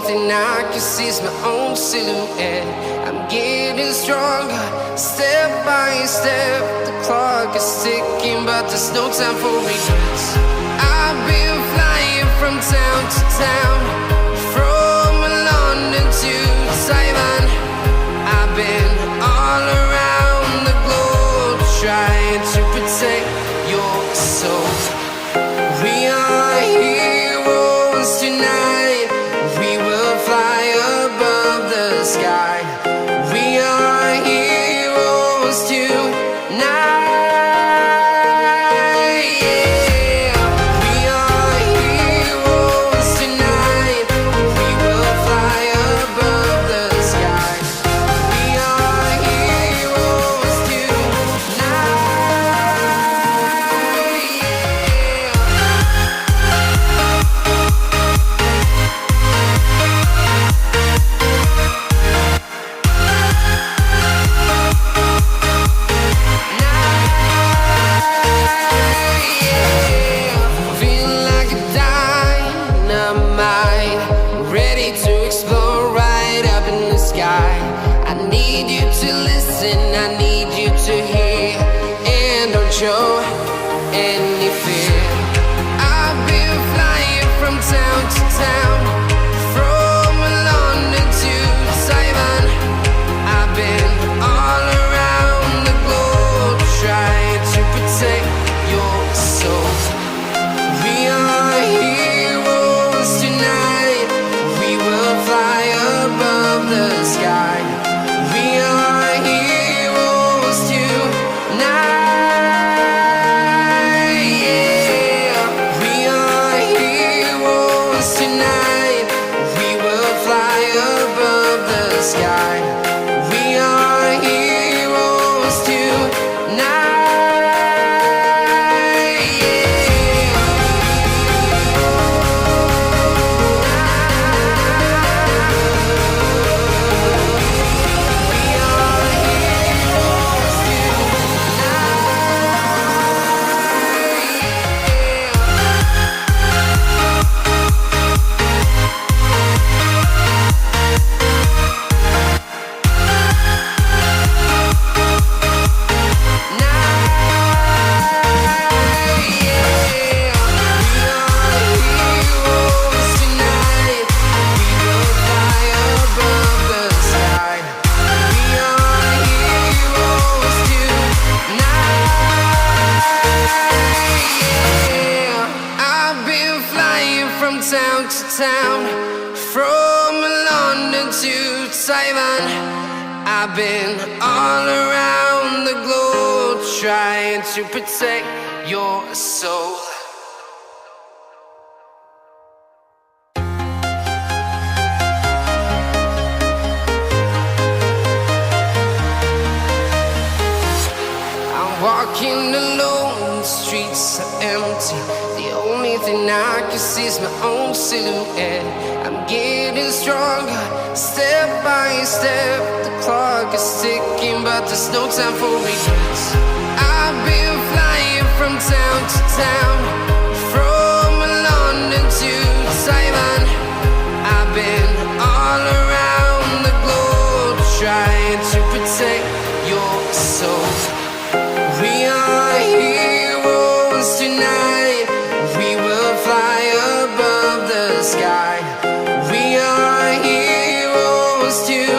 thing I can see is my own silhouette. I'm getting stronger, step by step. The clock is ticking, but there's no time for regrets. I've been flying from town to town, from London to Taiwan. I've been all around the globe, trying to protect your soul. We are heroes tonight. We will fly above the sky. We are heroes tonight. Yeah. We are heroes tonight. We will fly above the sky. We are heroes tonight. Feel like a dynamite, ready to explode right up in the sky. I need you to listen, I need you to hear, and don't show any fear. I've been flying from town to town, from London to Taiwan. I've been all around the globe, trying to protect your soul. We are heroes tonight. We will fly above the sky. We are heroes tonight. Yeah. We are heroes tonight. We will fly above the sky. We are heroes tonight. I've been flying from town to town, from London to Taiwan. I've been all around the globe, trying to protect your soul. I'm walking alone, the streets are empty. The only thing I can see is my own silhouette. I'm getting stronger, step by step. The clock is ticking, but there's no time for regrets. I've been flying from town to town, from London to Taiwan. I've been all around the globe, trying to protect your soul. We are heroes tonight. We will fly above the sky. We are heroes tonight.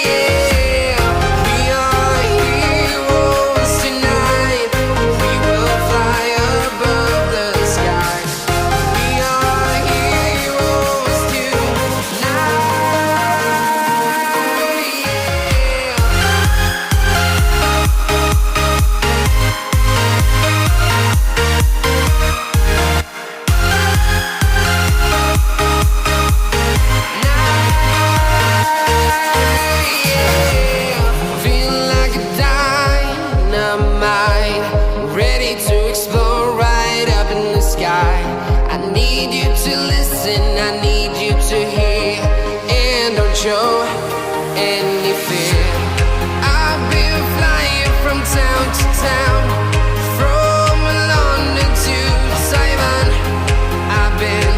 Yeah. We are heroes tonight. We will fly above the sky. We are heroes tonight. Feel like a dynamite, ready to explode right up in the sky. I need you to listen, I need you to hear, and don't show any fear. I've been flying from town to town, from London to Taiwan. I've been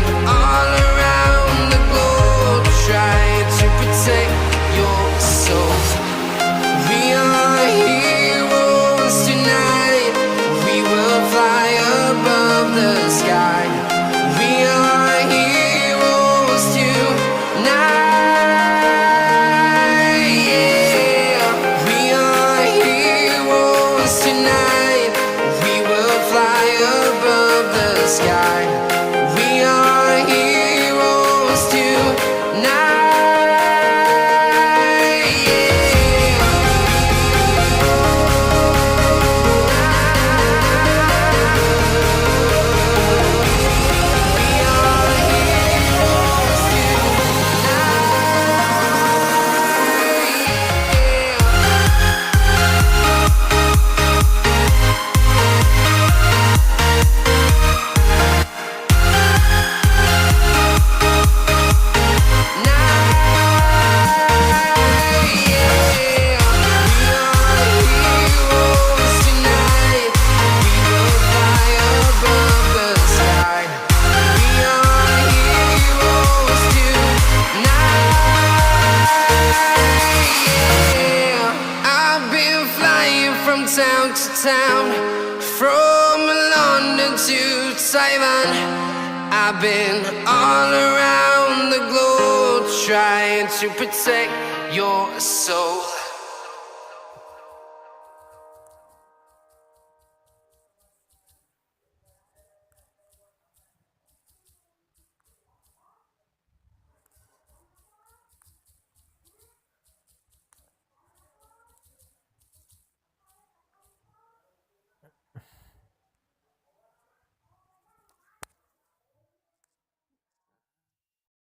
town, from London to Taiwan. I've been all around the globe trying to protect your soul.